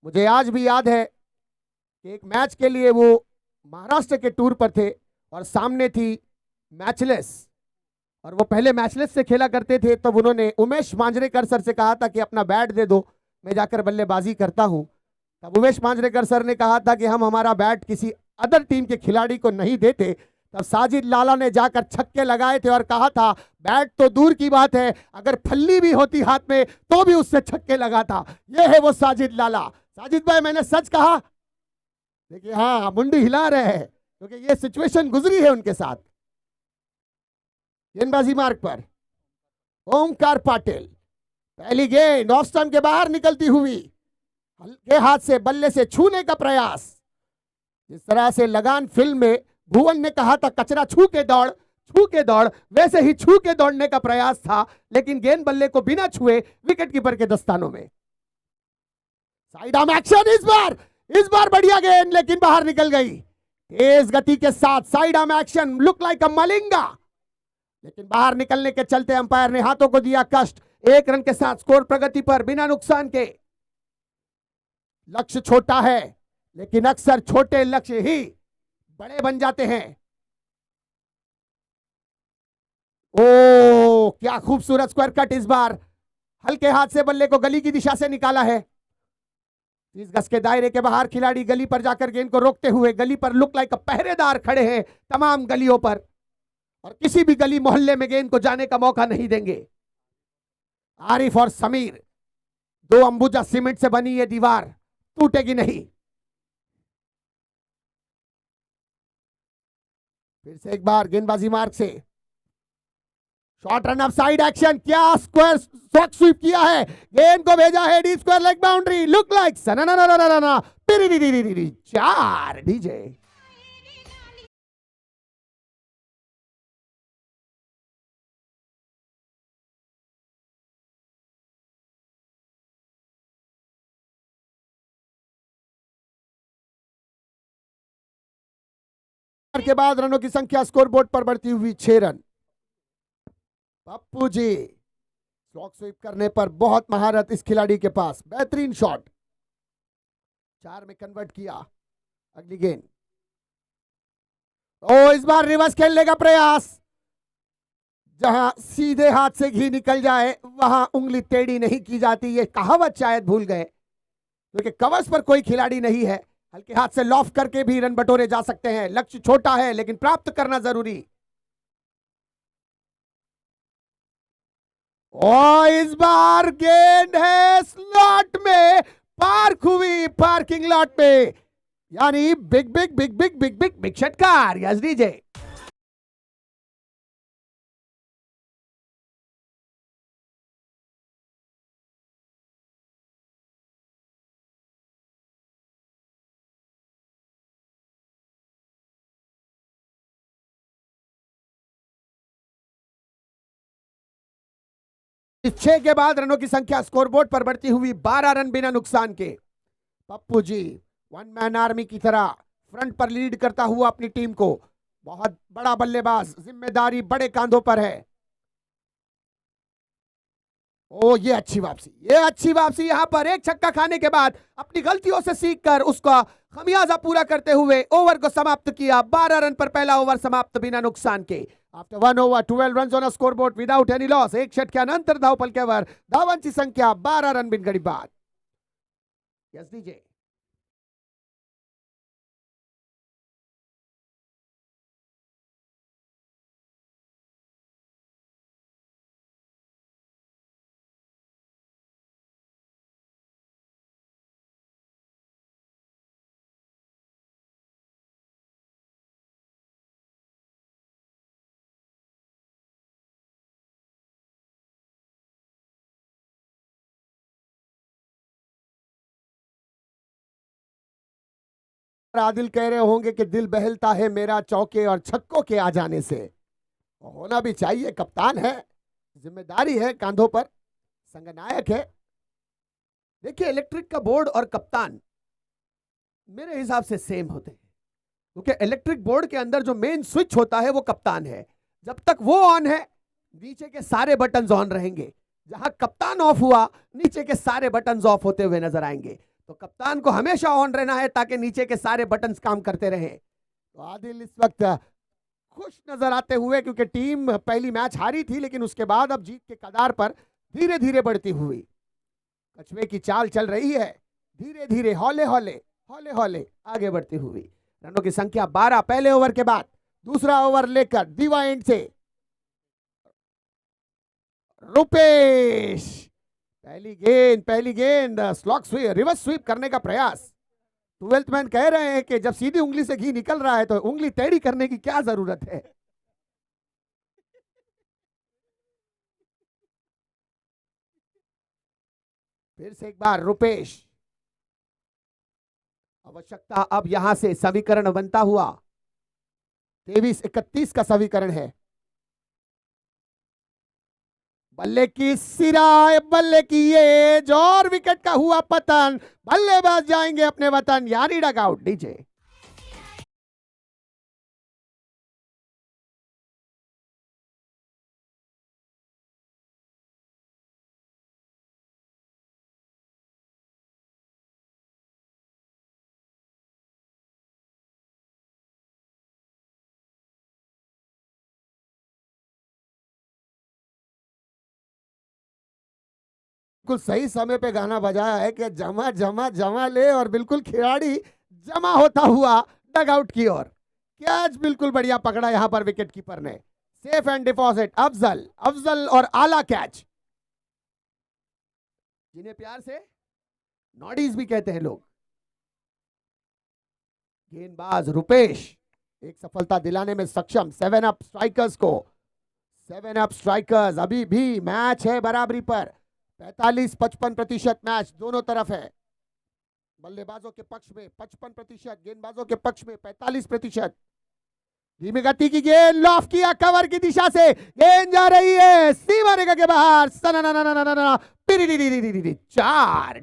मुझे आज भी याद है कि एक मैच के लिए वो महाराष्ट्र के टूर पर थे और सामने थी मैचलेस, और वो पहले मैचलेस से खेला करते थे। तब उन्होंने उमेश मांजरेकर सर से कहा था कि अपना बैट दे दो, मैं जाकर बल्लेबाजी करता हूं। तब उमेश मांजरेकर सर ने कहा था कि हम हमारा बैट किसी अदर टीम के खिलाड़ी को नहीं देते। तब साजिद लाला ने जाकर छक्के लगाए थे और कहा था बैट तो दूर की बात है, अगर फल्ली भी होती हाथ में तो भी उससे छक्के लगाता। ये है वो साजिद लाला। साजिद भाई मैंने सच कहा? देखिए हाँ, मुंडी हिला रहे हैं क्योंकि ये सिचुएशन गुजरी है उनके साथ। गेंदबाजी मार्ग पर ओमकार पाटिल, पहली गेंद ऑफ स्टंप के बाहर निकलती हुई, हल्के हाथ से बल्ले से छूने का प्रयास। जिस तरह से लगान फिल्म में भुवन ने कहा था कचरा छू के दौड़, वैसे ही छू के दौड़ने का प्रयास था, लेकिन गेंद बल्ले को बिना छुए विकेट कीपर के दस्तानों में। साइड आर्म एक्शन इस बार बढ़िया गेंद, लेकिन बाहर निकल गई। तेज गति के साथ side arm action, look like अ मलिंगा, लेकिन बाहर निकलने के चलते अंपायर ने हाथों को दिया कष्ट। 1 रन के साथ स्कोर प्रगति पर बिना नुकसान के। लक्ष्य छोटा है, लेकिन अक्सर छोटे लक्ष्य ही बड़े बन जाते हैं। ओ क्या खूबसूरत स्क्वायर कट, इस बार हल्के हाथ से बल्ले को गली की दिशा से निकाला है। 30 गज के दायरे के बाहर खिलाड़ी गली पर जाकर गेंद को रोकते हुए, गली पर लुक लाइक पहरेदार खड़े हैं तमाम गलियों पर, और किसी भी गली मोहल्ले में गेंद को जाने का मौका नहीं देंगे। आरिफ और समीर, 2 अंबुजा सीमेंट से बनी ये दीवार टूटेगी नहीं। फिर से एक बार गेंदबाजी मार्ग से short run up side action, क्या स्क्वायर शॉट स्वीप किया है, गेंद को भेजा है D square leg boundary, look like 4 DJ. के बाद रनों की संख्या स्कोरबोर्ड पर बढ़ती हुई 6 run. Pappu ji, slog sweep करने पर बहुत महारत इस खिलाड़ी के पास, बेहतरीन शॉट, 4 में कन्वर्ट किया। अगली गेंद ओ इस बार रिवर्स खेलने का प्रयास। जहां सीधे हाथ से घी निकल जाए वहां उंगली टेढ़ी नहीं की जाती, ये कहावत शायद भूल गए, क्योंकि कवर्स पर कोई खिलाड़ी नहीं है। हल्के हाथ से लॉफ करके भी रन बटोरे जा सकते हैं। लक्ष्य छोटा है लेकिन प्राप्त करना जरूरी। और इस बार गेंद है स्लॉट में, पार्क हुई पार्किंग लॉट में, यानी big big big big big big big षटकार। Yes DJ. इस 6 के बाद रनों की संख्या स्कोरबोर्ड पर बढ़ती हुई 12 रन बिना नुकसान के। Pappu ji one man army की तरह फ्रंट पर लीड करता हुआ अपनी टीम को, बहुत बड़ा बल्लेबाज, जिम्मेदारी बड़े कांधों पर है। ओ ये अच्छी वापसी, ये अच्छी वापसी। यहां पर एक छक्का खाने के बाद अपनी गलतियों से सीखकर उसका खमियाजा पूरा करते हुए ओवर को समाप्त किया। 12 रन पर पहला ओवर समाप्त बिना नुकसान के। After 1 over 12 run on scoreboard without any loss. एक षटक्यानंतर धावपल केवर धावांची संख्या 12 रन बिनगडी बाद। Yes DJ. आदिल कह रहे होंगे कि दिल बहलता है मेरा चौके और छक्कों के आ जाने से। होना भी चाहिए, कप्तान है, जिम्मेदारी है कांधों पर, संगनायक है। देखिए इलेक्ट्रिक का बोर्ड और कप्तान मेरे हिसाब से सेम होते हैं, क्योंकि इलेक्ट्रिक बोर्ड के अंदर जो मेन स्विच होता है वो कप्तान है। जब तक वो ऑन है नीचे के सारे बटन ऑन रहेंगे। जहां कप्तान ऑफ हुआ नीचे के सारे बटन ऑफ होते हुए नजर आएंगे। तो कप्तान को हमेशा ऑन रहना है ताकि नीचे के सारे बटन काम करते रहे। तो आदिल इस वक्त खुश नजर आते हुए, क्योंकि टीम पहली मैच हारी थी लेकिन उसके बाद अब जीत के कगार पर धीरे धीरे बढ़ती हुई कछुए की चाल चल रही है। धीरे धीरे हौले हौले हौले हौले आगे बढ़ती हुई। रनों की संख्या 12 पहले ओवर के बाद। दूसरा ओवर लेकर दीवा एंड से रुपेश। पहली गेंद स्लॉक स्वीप, रिवर्स स्वीप करने का प्रयास। 12th मैन कह रहे हैं कि जब सीधी उंगली से घी निकल रहा है तो उंगली टेढ़ी करने की क्या जरूरत है। फिर से एक बार रुपेश। आवश्यकता अब यहां से समीकरण बनता हुआ 23-31 का समीकरण है। बल्ले की सिराए, बल्ले की एज और विकेट का हुआ पतन। बल्लेबाज जाएंगे अपने वतन, यानी डगआउट। डीजे। बिल्कुल सही समय पे गाना बजाया है कि जमा जमा जमा ले, और बिल्कुल खिलाड़ी जमा होता हुआ डगआउट की ओर। कैच बिल्कुल बढ़िया पकड़ा यहां पर विकेट कीपर ने। Safe and deposit Afzal, Afzal और आला कैच, जिन्हें प्यार से नॉडीज भी कहते हैं लोग। गेंदबाज रुपेश एक सफलता दिलाने में सक्षम। 7 अप स्ट्राइकर्स को, 7 अप स्ट्राइकर्स। अभी भी मैच है बराबरी पर। 45-55% मैच दोनों तरफ है। बल्लेबाजों के पक्ष में 55%, गेंदबाजों के पक्ष में 45%। धीमी गति की गेंद, लॉफ किया कवर की दिशा से, गेंद जा रही है सीमा रेखा के बाहर। 4।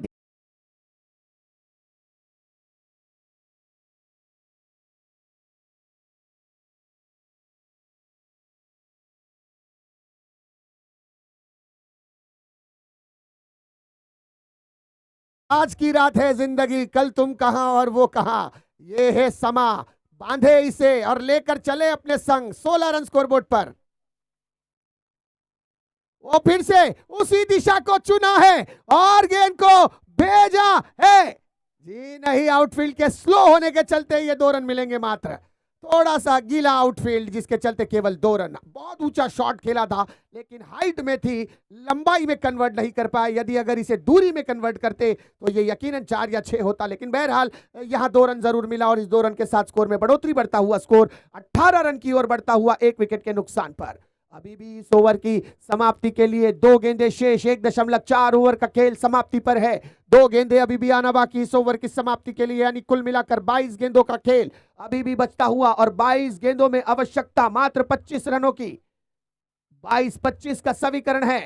आज की रात है जिंदगी, कल तुम कहां और वो कहां। ये है समा बांधे इसे और लेकर चले अपने संग 16 रन स्कोरबोर्ड पर। वो फिर से उसी दिशा को चुना है और गेंद को भेजा है। जी नहीं, आउटफील्ड के स्लो होने के चलते ये 2 रन मिलेंगे मात्र। थोड़ा सा गीला आउटफील्ड जिसके चलते केवल 2 रन। बहुत ऊंचा शॉट खेला था लेकिन हाइट में थी, लंबाई में कन्वर्ट नहीं कर पाए। यदि अगर इसे दूरी में कन्वर्ट करते तो ये यकीनन 4 या 6 होता, लेकिन बहरहाल यहां 2 रन जरूर मिला और इस 2 रन के साथ स्कोर में बढ़ोतरी, बढ़ता हुआ स्कोर 18 रन की ओर बढ़ता हुआ 1 विकेट के नुकसान पर। अभी भी इस ओवर की समाप्ति के लिए 2 गेंदें शेष। 1.4 ओवर का खेल समाप्ति पर है। 2 गेंदें अभी भी आना बाकी इस ओवर की समाप्ति के लिए, यानी कुल मिलाकर 22 गेंदों का खेल अभी भी बचता हुआ और 22 गेंदों में आवश्यकता मात्र 25 रनों की। 22-25 का समीकरण है।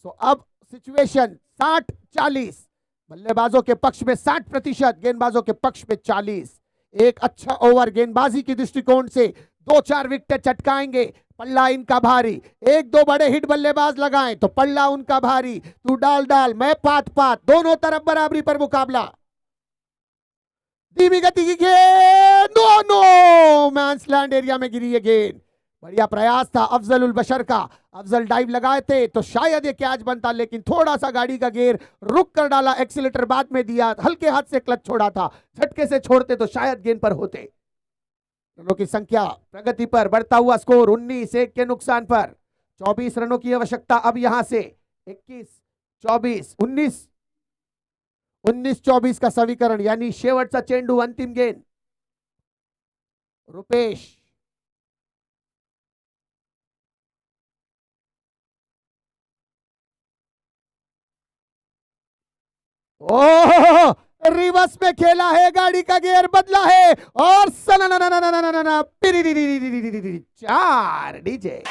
सो अब सिचुएशन 60-40, बल्लेबाजों के पक्ष में 60%, गेंदबाजों के पक्ष में 40। एक अच्छा ओवर गेंदबाजी की दृष्टिकोण से 2-4 विकेट चटकाएंगे, पल्ला इनका भारी। 1-2 बड़े हिट बल्लेबाज लगाएं तो पल्ला उनका भारी। तू डाल डाल, मैं पात पात, दोनों तरफ बराबरी पर मुकाबला। धीमी गति की गेंद, दोनों मैंसलैंड एरिया में गिरी है गेंद। बढ़िया प्रयास था अफजल उल बशर का। अफजल डाइव लगाए थे तो शायद ये कैच बनता, लेकिन थोड़ा सा गाड़ी का गियर रुक कर डाला, एक्सीलेटर बाद में दिया, हल्के हाथ से क्लच छोड़ा था। झटके से छोड़ते तो शायद गेंद पर होते। रनों की संख्या प्रगति पर, बढ़ता हुआ स्कोर 19-1 के नुकसान पर। 24 रनों की आवश्यकता अब यहां से। 21-24, 19-24 का समीकरण, यानी शेवटचा चेंडू, अंतिम गेंद। रुपेश, ओह, रिवर्स में खेला है, गाड़ी का गियर बदला है और 4 डीजे।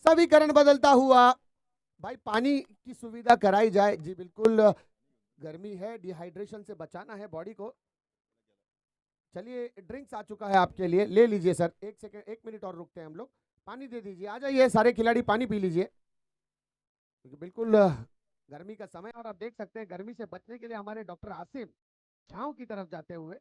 समीकरण बदलता हुआ। भाई पानी की सुविधा कराई जाए। जी बिल्कुल, गर्मी है, डिहाइड्रेशन से बचाना है बॉडी को। चलिए, ड्रिंक्स आ चुका है आपके लिए, ले लीजिए सर। 1 सेकंड, 1 मिनट और रुकते हैं हम लोग। पानी दे दीजिए, आ जाइए सारे खिलाड़ी, पानी पी लीजिए क्योंकि बिल्कुल गर्मी का समय। और आप देख सकते हैं गर्मी से बचने के लिए हमारे डॉक्टर आसिम छांव की तरफ जाते हुए।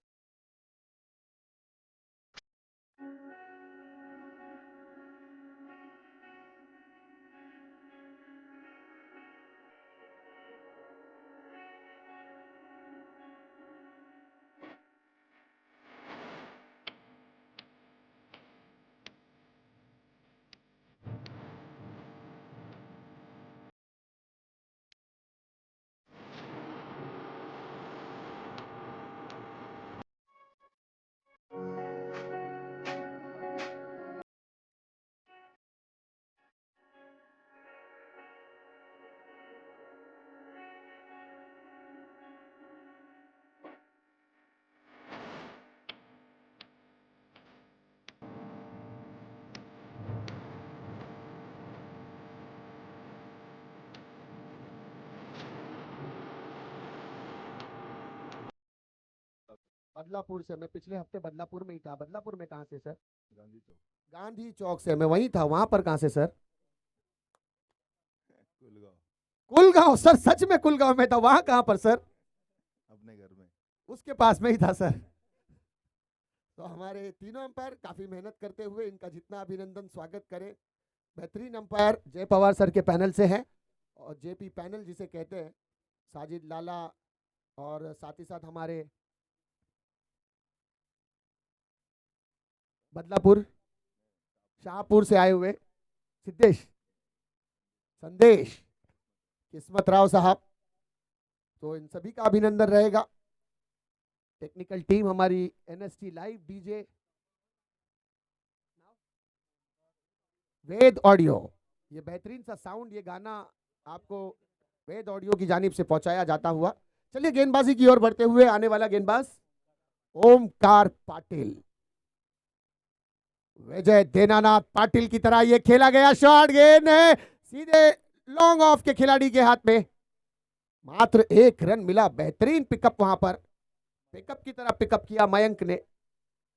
बदलापुर से, मैं पिछले हफ्ते बदलापुर में ही था। बदलापुर में कहाँ से सर? गांधी चौक। गांधी चौक से मैं वहीं था, वहां पर कहाँ से सर? कुलगांव। कुलगांव सर, सच में कुलगांव में था। वहां कहाँ पर सर? अपने घर में, उसके पास में ही था सर। तो हमारे तीनों अंपायर काफी मेहनत करते हुए, इनका जितना अभिनंदन स्वागत करें। बेहतरीन अंपायर जय पवार सर के पैनल से हैं, और जेपी पैनल जिसे कहते हैं, साजिद लाला और साथ ही साथ हमारे बदलापुर शाहपुर से आए हुए सिद्धेश संदेश किस्मत राव साहब, तो इन सभी का अभिनंदन रहेगा। टेक्निकल टीम हमारी एनएसटी लाइव डीजे वेद ऑडियो, ये बेहतरीन सा साउंड, ये गाना आपको वेद ऑडियो की जानिब से पहुंचाया जाता हुआ। चलिए गेंदबाजी की ओर बढ़ते हुए आने वाला गेंदबाज ओमकार पाटिल, विजय दीनानाथ पाटिल की तरह ये खेला गया शॉट, गेंद है सीधे लॉन्ग ऑफ के खिलाड़ी के हाथ में, मात्र 1 रन मिला। बेहतरीन पिकअप, वहां पर पिकअप की तरह पिकअप किया मयंक ने।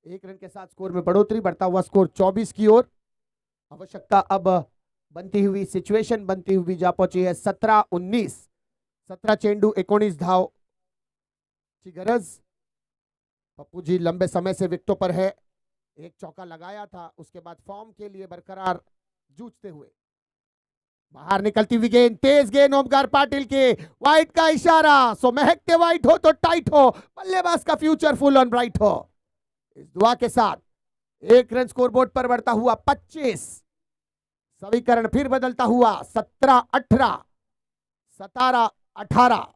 1 रन के साथ स्कोर में बढ़ोतरी, बढ़ता हुआ स्कोर 24 की ओर। आवश्यकता अब बनती हुई, सिचुएशन बनती हुई जा पहुंची है 17-19, 17 चेंडू 19 धाव की गरज। पप्पू जी लंबे समय से विकेटों पर है, एक चौका लगाया था, उसके बाद फॉर्म के लिए बरकरार जूझते हुए बाहर निकलती हुई गेंद, तेज गेंद ओमकार पाटिल के, वाइट का इशारा, सो महकते वाइट हो तो टाइट हो, बल्लेबाज का फ्यूचर फुल ऑन ब्राइट हो। इस दुआ के साथ 1 रन स्कोरबोर्ड पर बढ़ता हुआ 25, समीकरण फिर बदलता हुआ 17-18, 17-18।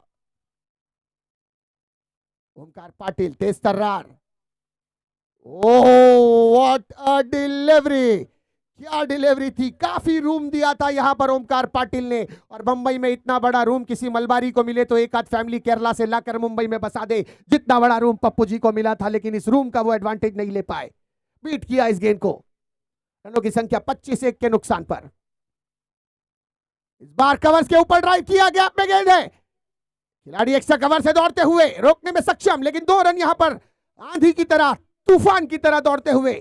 ओमकार पाटिल तेज तर्रार, ओह व्हाट अ डिलीवरी, क्या डिलीवरी थी, काफी रूम दिया था यहां पर ओमकार पाटिल ने। और मुंबई में इतना बड़ा रूम किसी मलबारी को मिले तो एक आध फैमिली केरला से लाकर मुंबई में बसा दे, जितना बड़ा रूम पप्पू जी को मिला था, लेकिन इस रूम का वो एडवांटेज नहीं ले पाए, बीट किया इस गेंद को। रनों की संख्या 25-1 के नुकसान पर। इस बार कवर्स के ऊपर ड्राइव किया, गैप में गेंद है, खिलाड़ी एक्स्ट्रा कवर से दौड़ते हुए रोकने में सक्षम, लेकिन 2 रन यहां पर आंधी की तरह, तूफान की तरह दौड़ते हुए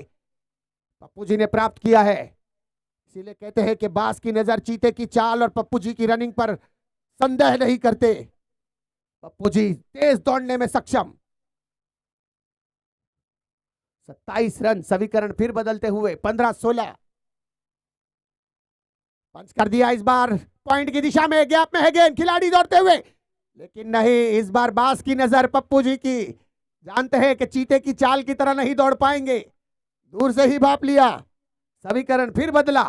पप्पू जी ने प्राप्त किया है। इसीलिए कहते हैं कि बास की नजर चीते की चाल, और पप्पू जी की रनिंग पर संदेह नहीं करते। पप्पू जी तेज दौड़ने में सक्षम। 27 रन, समीकरण फिर बदलते हुए 15-16। पंच कर दिया इस बार पॉइंट की दिशा में, गैप में है गेंद, खिलाड़ी दौड़ते हुए, लेकिन नहीं, इस बार बास की नजर पप्पू जी की, जानते हैं कि चीते की चाल की तरह नहीं दौड़ पाएंगे, दूर से ही भाप लिया। समीकरण फिर बदला,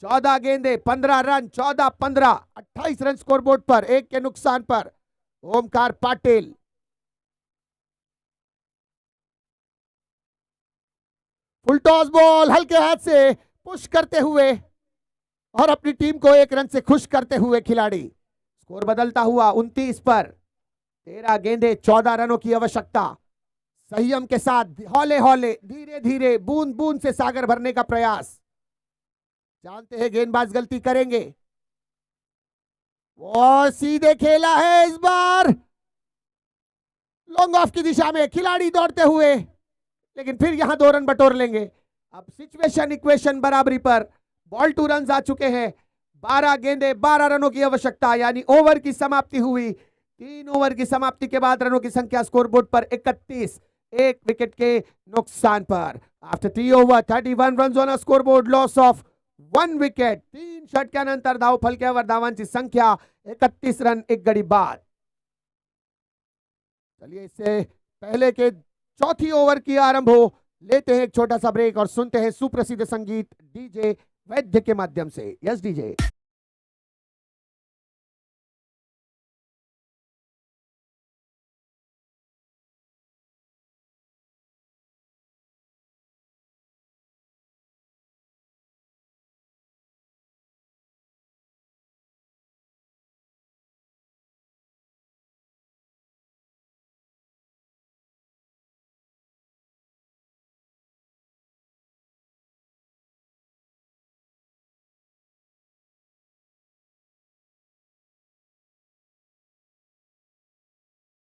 14 गेंदे 15 रन, 14-15, 28 रन स्कोरबोर्ड पर, 1 के नुकसान पर। Omkar Patil full toss ball, हल्के हाथ से पुश करते हुए और अपनी टीम को 1 रन से खुश करते हुए खिलाड़ी। स्कोर बदलता हुआ 29 पर, 13 गेंदे 14 रनों की आवश्यकता। संयम के साथ हौले हौले, धीरे धीरे, बूंद बूंद से सागर भरने का प्रयास। जानते हैं गेंदबाज गलती करेंगे, और सीधे खेला है इस बार लॉन्ग ऑफ की दिशा में, खिलाड़ी दौड़ते हुए, लेकिन फिर यहां 2 रन बटोर लेंगे। अब सिचुएशन इक्वेशन बराबरी पर, बॉल 2 रन आ चुके हैं, 12 गेंदे 12 रनों की आवश्यकता, यानी ओवर की समाप्ति हुई। 3 ओवर की समाप्ति के बाद रनों की संख्या स्कोरबोर्ड पर 31, 1 विकेट के नुकसान पर। After 3 over 31 run on scoreboard, loss of 1 wicket. 3 षटकानंतर धाव फलक्यावर धावांची संख्या 31 रन 1 गडी बाद। चलिए इससे पहले के चौथी ओवर की आरंभ हो, लेते हैं एक छोटा सा ब्रेक और सुनते हैं सुप्रसिद्ध संगीत डीजे वैद्य के माध्यम से। Yes DJ.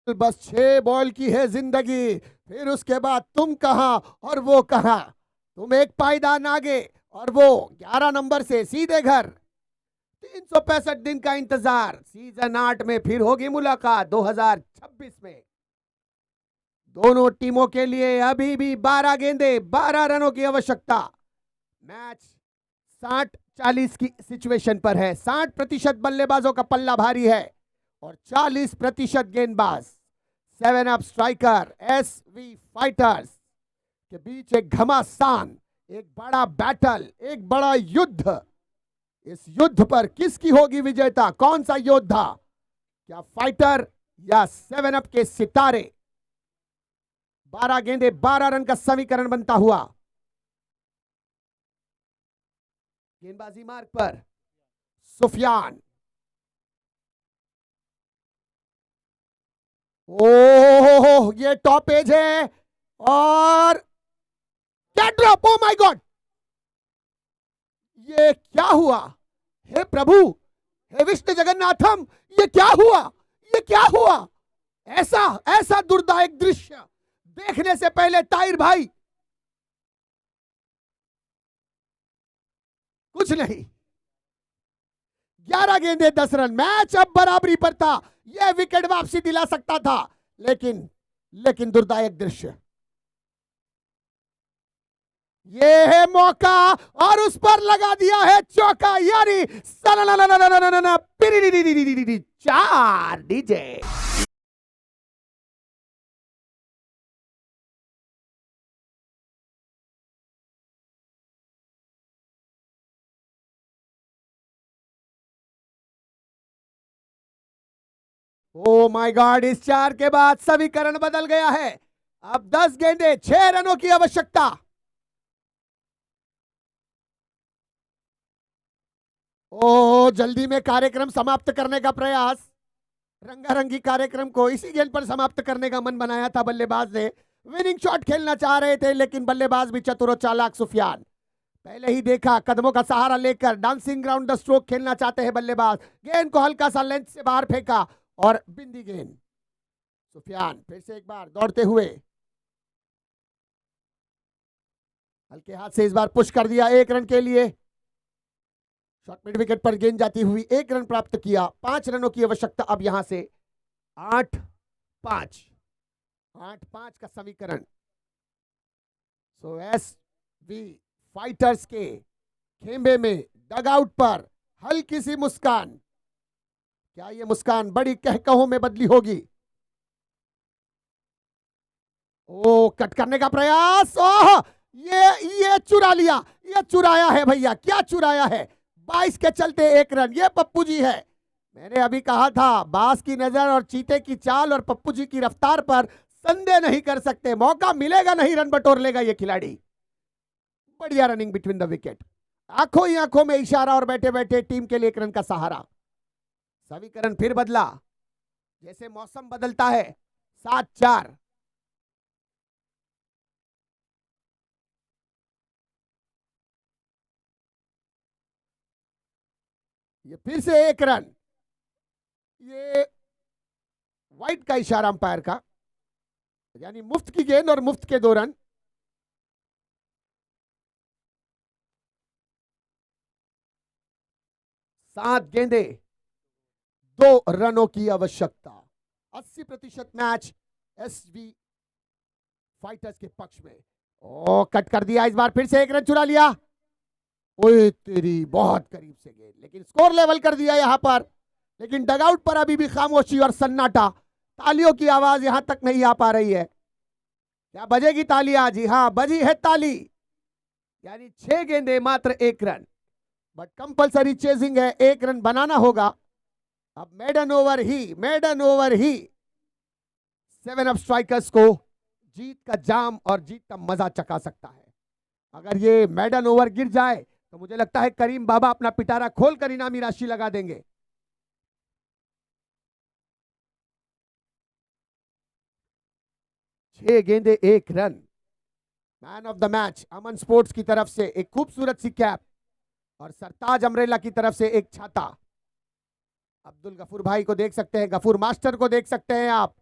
बस 6 बॉल की है जिंदगी, फिर उसके बाद तुम कहां और वो कहां, तुम एक पायदान आगे और वो 11 नंबर से सीधे घर। 365 दिन का इंतजार, सीजन 8 में फिर होगी मुलाकात 2026 में। दोनों टीमों के लिए अभी भी 12 गेंदे 12 रनों की आवश्यकता। मैच 60-40 की सिचुएशन पर है। 60% बल्लेबाजों का पल्ला भारी है और 40% गेंदबाज। 7 अप स्ट्राइकर एसवी फाइटर्स के बीच एक घमासान, एक बड़ा बैटल, एक बड़ा युद्ध। इस युद्ध पर किसकी होगी विजेता? कौन सा योद्धा? क्या फाइटर या 7 अप के सितारे? 12 गेंदे 12 रन का समीकरण बनता हुआ। गेंदबाजी मार्ग पर सुफियान। ओह, ये टॉप एज है और क्या ड्रॉप! ओ माय गॉड, ये क्या हुआ? हे प्रभु, हे विष्णु जगन्नाथम, ये क्या हुआ? ये क्या हुआ? ऐसा ऐसा दुर्दायक दृश्य देखने से पहले ताहिर भाई कुछ नहीं। 11 गेंदे 10 रन, मैच अब बराबरी पर था। यह विकेट वापसी दिला सकता था, लेकिन दुर्दायक दृश्य। ये है मौका और उस पर लगा दिया है चौका, यानी 4 डीजे। ओ माय गॉड, इस 4 के बाद समीकरण बदल गया है। अब 10 गेंदे 6 रनों की आवश्यकता। ओ, जल्दी में कार्यक्रम समाप्त करने का प्रयास। रंगारंगी कार्यक्रम को इसी गेंद पर समाप्त करने का मन बनाया था बल्लेबाज ने। विनिंग शॉट खेलना चाह रहे थे, लेकिन बल्लेबाज भी चतुर और चालाक सुफियान। पहले ही देखा, कदमों का सहारा लेकर डांसिंग राउंड द स्ट्रोक खेलना चाहते हैं बल्लेबाज। गेंद को हल्का सा लेंथ से बाहर फेंका और बिंदी गेंद। सुफियान फिर से एक बार दौड़ते हुए हल्के हाथ से इस बार पुश कर दिया 1 रन के लिए। शॉर्ट मिड विकेट पर गेंद जाती हुई 1 रन प्राप्त किया। 5 रनों की आवश्यकता अब यहां से। 8-5 का समीकरण। सो एसवी फाइटर्स के खेमे में डगआउट पर हल्की सी मुस्कान। क्या यह मुस्कान बड़ी कहकहों में बदली होगी? ओ, कट करने का प्रयास। ओह, ये चुरा लिया, ये चुराया है भैया। क्या चुराया है? 22 के चलते 1 रन। ये पप्पू जी है। मैंने अभी कहा था, बास की नजर और चीते की चाल और पप्पू जी की रफ्तार पर संदेह नहीं कर सकते। मौका मिलेगा नहीं, रन बटोर लेगा ये खिलाड़ी। बढ़िया रनिंग बिटवीन द विकेट। आंखों ही आंखों में इशारा और बैठे बैठे टीम के लिए 1 रन का सहारा। समीकरण फिर बदला, जैसे मौसम बदलता है। 7-4। ये फिर से 1 रन। ये वाइट का इशारा अंपायर का, यानी मुफ्त की गेंद और मुफ्त के 2 रन। सात गेंदे 2 रनों की आवश्यकता। 80% मैच एसवी फाइटर्स के पक्ष में। ओ, कट कर दिया इस बार, फिर से 1 रन चुरा लिया। ओए तेरी, बहुत करीब से गेंद, लेकिन स्कोर लेवल कर दिया यहां पर। लेकिन डगआउट पर अभी भी खामोशी और सन्नाटा। तालियों की आवाज यहां तक नहीं आ पा रही है। क्या बजेगी तालियां? जी हां, बजी है ताली। यानी 6 गेंदे मात्र 1 रन, बट कंपलसरी चेजिंग है। 1 रन बनाना होगा। अब मेडन ओवर ही 7 अप स्ट्राइकर्स को जीत का जाम और जीत का मजा चखा सकता है। अगर ये मेडन ओवर गिर जाए तो मुझे लगता है करीम बाबा अपना पिटारा खोलकर इनामी राशि लगा देंगे। छह गेंदे 1 run. Man of the match Aman sports की तरफ से एक खूबसूरत सी कैप और सरताज अमरेला की तरफ से एक छाता। अब्दुल गफूर भाई को देख सकते हैं, गफूर मास्टर को देख सकते हैं आप,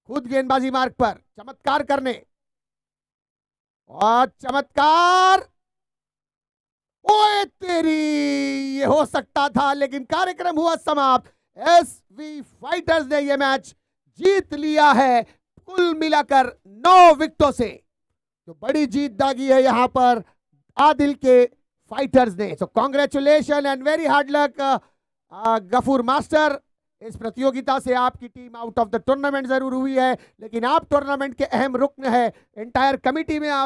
खुद गेंदबाजी मार्ग पर चमत्कार करने। और चमत्कार, ओए तेरी, ये हो सकता था, लेकिन कार्यक्रम हुआ समाप्त। एसवी फाइटर्स ने यह मैच जीत लिया है कुल मिलाकर 9 विकेटों से। तो बड़ी जीत दागी है यहां पर आदिल के फाइटर्स ने। So congratulation and very hard luck Ghafoor master. इस प्रतियोगिता से आपकी team out of the tournament जरूर हुई है, लेकिन आप टूर्नामेंट के अहम रुकन है। एंटायर कमिटी में आप